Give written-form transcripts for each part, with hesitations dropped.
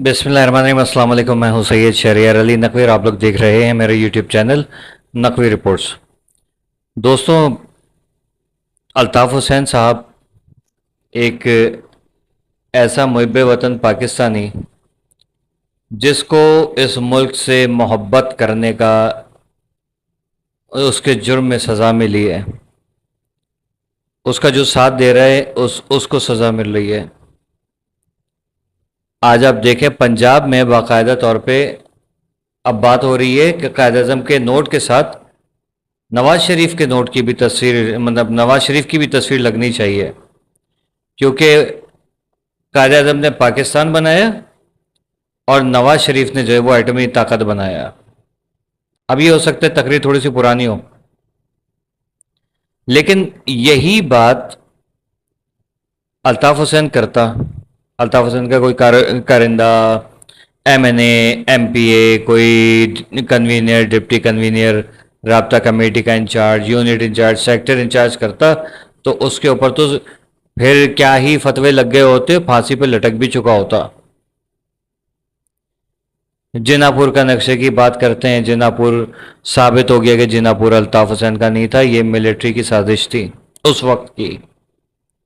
बिस्मिल्लाहिर्रहमानिर्रहीम। अस्सलाम वालेकुम। मैं हूं सैयद शहरियार अली नकवी। आप लोग देख रहे हैं मेरे यूट्यूब चैनल नकवी रिपोर्ट्स। दोस्तों, अल्ताफ़ हुसैन साहब एक ऐसा मुहिब वतन पाकिस्तानी जिसको इस मुल्क से मोहब्बत करने का उसके जुर्म में सज़ा मिली है, उसका जो साथ दे रहा है उसको सज़ा मिल रही है। आज आप देखें, पंजाब में बाकायदा तौर पे अब बात हो रही है कि कायद-ए-आज़म के नोट के साथ नवाज शरीफ के नोट की भी तस्वीर, मतलब नवाज शरीफ की भी तस्वीर लगनी चाहिए, क्योंकि कायद-ए-आज़म ने पाकिस्तान बनाया और नवाज शरीफ ने जो है वो एटमी ताकत बनाया। अब ये हो सकता है तकरीर थोड़ी सी पुरानी हो, लेकिन यही बात अल्ताफ़ हुसैन करता। अल्ताफ़ हुसैन का कोई कारिंदा, MNA, MPA, कोई कन्वीनियर, डिप्टी कन्वीनियर, राब्ता कमेटी का incharge, unit incharge, sector incharge करता, तो उसके ऊपर तो फिर क्या ही फतवे लग गए होते, फांसी पे लटक भी चुका होता। जिनापुर का नक्शे की बात करते हैं। जिनापुर साबित हो गया कि जिनापुर अल्ताफ़ हुसैन का नहीं था, ये मिलिट्री की साजिश थी उस वक्त की,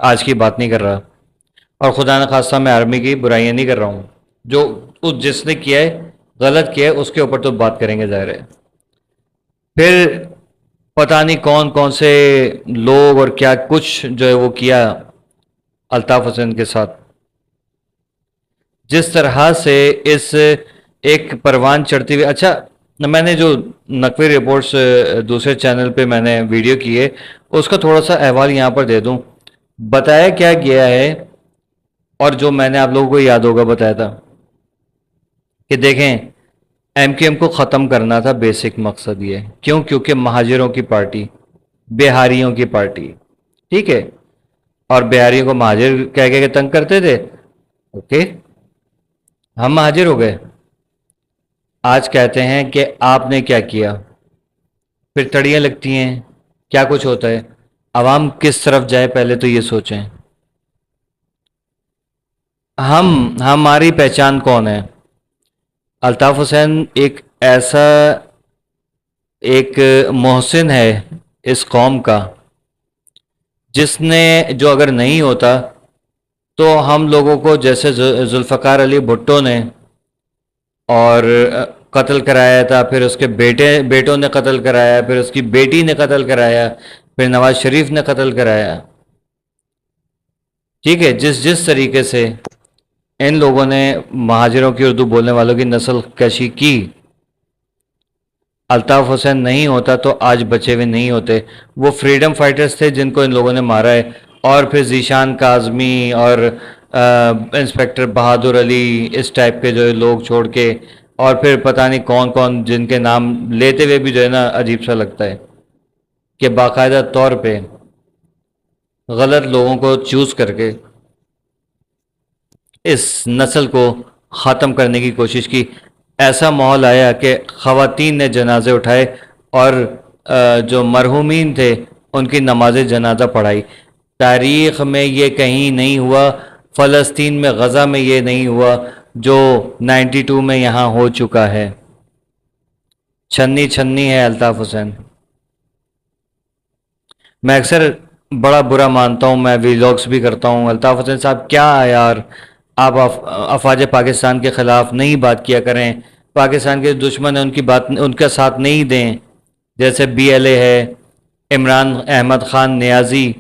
आज की बात नहीं कर रहा। और खुदा न खास्ता मैं आर्मी की बुराइयां नहीं कर रहा हूँ, जो जिसने किया है, गलत किया है, उसके ऊपर तो बात करेंगे ज़ाहिर है। फिर पता नहीं कौन कौन से लोग और क्या कुछ जो है वो किया अल्ताफ़ हुसैन के साथ। जिस तरह से इस एक परवान चढ़ती हुई, अच्छा, मैंने जो नकवी रिपोर्ट्स दूसरे चैनल पे मैंने वीडियो की है, उसका थोड़ा सा अहवाल यहाँ पर दे दूँ। बताया क्या गया है, और जो मैंने आप लोगों को याद होगा बताया था कि देखें, MQM को ख़त्म करना था, बेसिक मकसद ये। क्यों? क्योंकि महाजिरों की पार्टी, बिहारियों की पार्टी, ठीक है, और बिहारियों को महाजिर कह के तंग करते थे। ओके, हम महाजिर हो गए। आज कहते हैं कि आपने क्या किया, फिर तड़ियाँ लगती हैं, क्या कुछ होता है। अवाम किस तरफ जाए पहले तो ये सोचें। हमारी पहचान कौन है? अल्ताफ़ हुसैन एक ऐसा एक मोहसिन है इस कौम का, जिसने, जो अगर नहीं होता तो हम लोगों को, जैसे जुल्फ़कार अली भुट्टो ने और कत्ल कराया था, फिर उसके बेटों ने कत्ल कराया, फिर उसकी बेटी ने कत्ल कराया, फिर नवाज शरीफ ने कत्ल कराया, ठीक है। जिस जिस तरीके से इन लोगों ने महाजिरों की, उर्दू बोलने वालों की नस्ल कशी की, अल्ताफ़ हुसैन नहीं होता तो आज बचे हुए नहीं होते। वो फ्रीडम फाइटर्स थे जिनको इन लोगों ने मारा है, और फिर ज़ीशान काज़मी और इंस्पेक्टर बहादुर अली, इस टाइप के जो है लोग छोड़ के, और फिर पता नहीं कौन कौन, जिनके नाम लेते हुए भी जो है ना अजीब सा लगता है कि बाकायदा तौर पे गलत लोगों को चूज़ करके इस नस्ल को ख़त्म करने की कोशिश की। ऐसा माहौल आया कि ख़वातीन ने जनाजे उठाए और जो मरहूमीन थे उनकी नमाज जनाजा पढ़ाई। तारीख़ में ये कहीं नहीं हुआ, फ़लस्तीन में, गज़ा में ये नहीं हुआ जो 92 में यहाँ हो चुका है। छन्नी छन्नी है अल्ताफ़ हुसैन। मैं अक्सर बड़ा बुरा मानता हूँ, मैं व्लॉग्स भी करता हूँ। अल्ताफ़ हुसैन साहब क्या है यार, आप अफवाज पाकिस्तान के ख़िलाफ़ नहीं बात किया करें, पाकिस्तान के दुश्मन हैं उनकी बात, उनका साथ नहीं दें। जैसे BLA है, इमरान अहमद ख़ान नियाज़ी,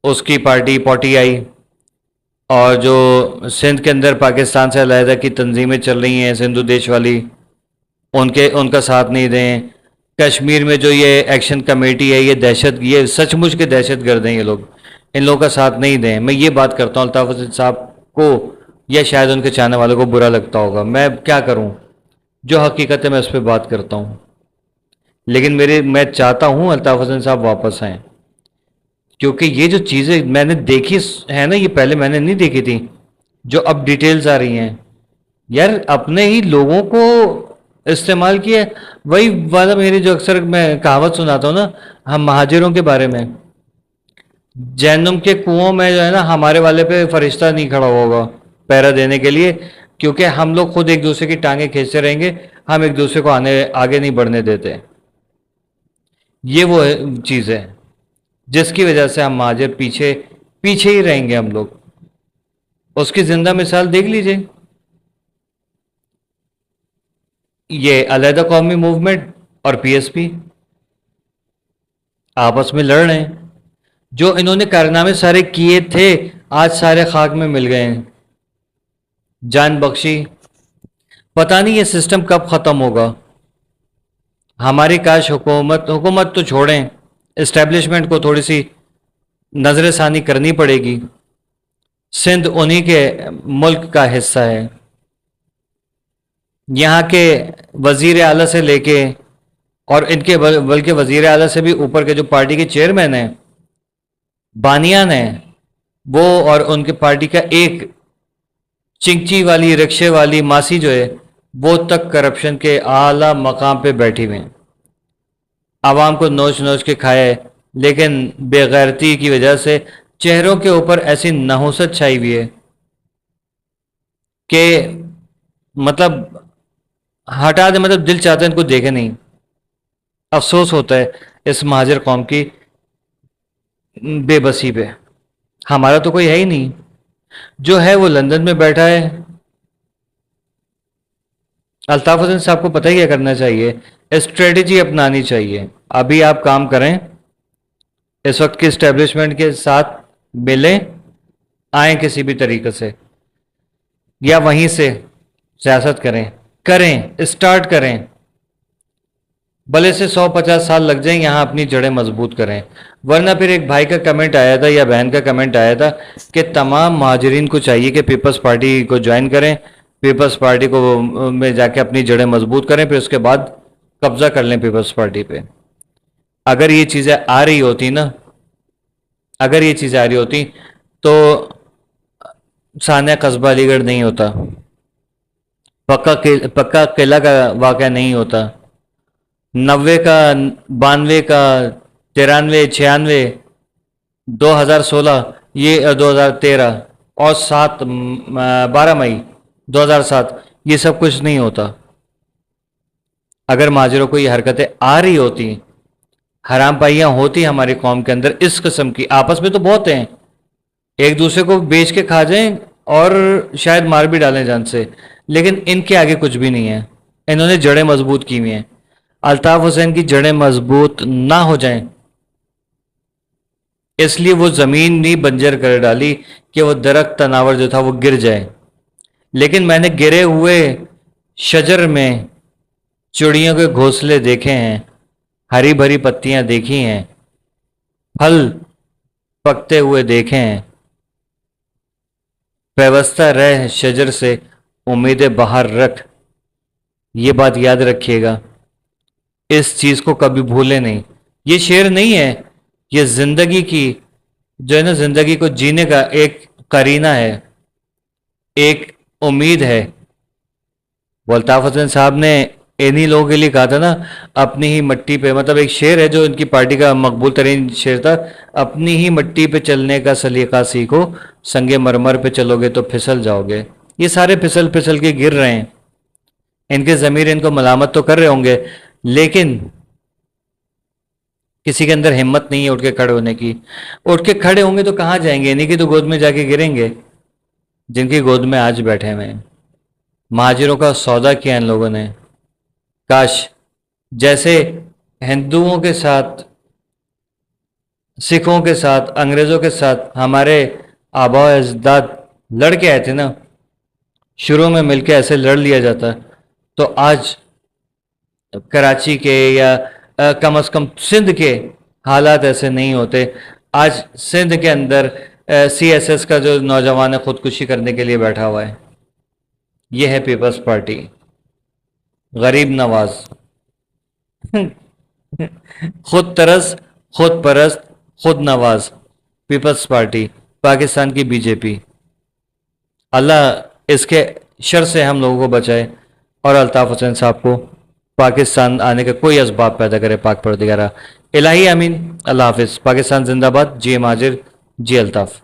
उसकी पार्टी PTI, और जो सिंध के अंदर पाकिस्तान से अलहदा की तंजीमें चल रही हैं, सिंधु देश वाली, उनका साथ नहीं दें। कश्मीर में जो ये एक्शन कमेटी है, ये सचमुच के दहशत गर्द हैं ये लोग, इन लोगों का साथ नहीं दें। मैं ये बात करता हूँ अल्ताफ़ हुसैन साहब को, या शायद उनके चाहने वालों को बुरा लगता होगा, मैं क्या करूँ, जो हकीकत है मैं उस पर बात करता हूँ। लेकिन मैं चाहता हूँ अल्ताफ़ हुसैन साहब वापस आएँ, क्योंकि ये जो चीज़ें मैंने देखी है ना, ये पहले मैंने नहीं देखी थी, जो अब डिटेल्स आ रही हैं यार, अपने ही लोगों को इस्तेमाल किया। वही वाला मेरी जो अक्सर मैं कहावत सुनाता हूँ ना, हम महाजिरों के बारे में, जहन्नुम के कुओं में जो है ना, हमारे वाले पे फरिश्ता नहीं खड़ा होगा पहरा देने के लिए, کیونکہ ہم لوگ خود ایک دوسرے کی ٹانگیں کھینچتے رہیں گے, ہم ایک دوسرے کو آگے نہیں بڑھنے دیتے. یہ وہ چیز ہے جس کی وجہ سے ہم مہاجر پیچھے ہی رہیں گے ہم لوگ. اس کی زندہ مثال دیکھ لیجئے. یہ علیحدہ قومی موومنٹ اور پی ایس پی آپس میں لڑ رہے ہیں. جو انہوں نے کارنامے سارے کیے تھے آج سارے خاک میں مل گئے ہیں. جان بخشی. پتہ نہیں یہ سسٹم کب ختم ہوگا. ہماری کاش حکومت تو چھوڑیں, اسٹیبلشمنٹ کو تھوڑی سی نظر ثانی کرنی پڑے گی. سندھ انہی کے ملک کا حصہ ہے. یہاں کے وزیر اعلیٰ سے لے کے اور ان کے بلکہ وزیر اعلیٰ سے بھی اوپر کے جو پارٹی کے چیئرمین ہیں, بانیان ہیں, وہ اور ان کے پارٹی کا ایک چنگچی والی رکشے والی ماسی جو ہے وہ تک کرپشن کے اعلیٰ مقام پہ بیٹھی ہوئی ہیں. عوام کو نوچ نوچ کے کھائے, لیکن بے غیرتی کی وجہ سے چہروں کے اوپر ایسی نحوست چھائی ہوئی ہے کہ مطلب ہٹا دے, مطلب دل چاہتا ہے ان کو دیکھے نہیں. افسوس ہوتا ہے اس مہاجر قوم کی بے بسی پہ. ہمارا تو کوئی ہے ہی نہیں, جو ہے وہ لندن میں بیٹھا ہے. الطاف حسین صاحب کو پتہ ہی کیا کرنا چاہیے, اسٹریٹجی اپنانی چاہیے. ابھی آپ کام کریں, اس وقت کی اسٹیبلشمنٹ کے ساتھ ملیں, آئیں کسی بھی طریقے سے, یا وہیں سے سیاست کریں اسٹارٹ کریں. بھلے سے 150 سال لگ جائیں, یہاں اپنی جڑیں مضبوط کریں. ورنہ پھر ایک بھائی کا کمنٹ آیا تھا یا بہن کا کمنٹ آیا تھا کہ تمام مہاجرین کو چاہیے کہ پیپلز پارٹی کو جوائن کریں, پیپلز پارٹی کو میں جا کے اپنی جڑیں مضبوط کریں, پھر اس کے بعد قبضہ کر لیں پیپلز پارٹی پہ. اگر یہ چیزیں آ رہی ہوتی تو ثانیہ قصبہ علی گڑھ نہیں ہوتا, پکا قلعہ کا واقعہ نہیں ہوتا, 90 کا 92 کا 93 96 2016 یہ 2013 اور 12 مئی 2007 یہ سب کچھ نہیں ہوتا. اگر مہاجروں کو یہ حرکتیں آ رہی ہوتی, حرام پائیاں ہوتی ہماری قوم کے اندر اس قسم کی, آپس میں تو بہت ہیں, ایک دوسرے کو بیچ کے کھا جائیں اور شاید مار بھی ڈالیں جان سے, لیکن ان کے آگے کچھ بھی نہیں ہے. انہوں نے جڑیں مضبوط کی ہوئی ہیں. الطاف حسین کی جڑیں مضبوط نہ ہو جائیں, اس لیے وہ زمین نہیں بنجر کر ڈالی کہ وہ درخت تناور جو تھا وہ گر جائے. لیکن میں نے گرے ہوئے شجر میں چڑیوں کے گھونسلے دیکھے ہیں, ہری بھری پتیاں دیکھی ہیں, پھل پکتے ہوئے دیکھے ہیں. پیوستہ رہ شجر سے امید بہار رکھ, یہ بات یاد رکھیے گا, اس چیز کو کبھی بھولے نہیں. یہ شعر نہیں ہے, یہ زندگی کی جو ہے نا, زندگی کو جینے کا ایک قرینہ ہے, ایک امید ہے. وہ الطاف حسین صاحب نے انہی لوگوں کے لیے کہا تھا نا, اپنی ہی مٹی پہ, مطلب ایک شعر ہے جو ان کی پارٹی کا مقبول ترین شعر تھا, اپنی ہی مٹی پہ چلنے کا سلیقہ سیکھو, سنگ مرمر پہ چلو گے تو پھسل جاؤ گے. یہ سارے پھسل کے گر رہے ہیں. ان کے ضمیر ان کو ملامت تو کر رہے ہوں گے, لیکن کسی کے اندر ہمت نہیں ہے اٹھ کے کھڑے ہونے کی. اٹھ کے کھڑے ہوں گے تو کہاں جائیں گے, انہیں کی تو گود میں جا کے گریں گے جن کی گود میں آج بیٹھے ہوئے ہیں. مہاجروں کا سودا کیا ان لوگوں نے. کاش جیسے ہندوؤں کے ساتھ, سکھوں کے ساتھ, انگریزوں کے ساتھ ہمارے آبا و اجداد لڑ کے آئے تھے نا, شروع میں مل کے ایسے لڑ لیا جاتا تو آج کراچی کے یا کم از کم سندھ کے حالات ایسے نہیں ہوتے. آج سندھ کے اندر سی ایس ایس کا جو نوجوان ہے خودکشی کرنے کے لیے بیٹھا ہوا ہے. یہ ہے پیپلز پارٹی, غریب نواز, خود ترس, خود پرست, خود نواز. پیپلز پارٹی پاکستان کی بی جے پی. اللہ اس کے شر سے ہم لوگوں کو بچائے اور الطاف حسین صاحب کو پاکستان آنے کا کوئی اسباب پیدا کرے. پاک پروردگارہ الہی آمین. اللہ حافظ. پاکستان زندہ باد. جی مہاجر, جی الطاف.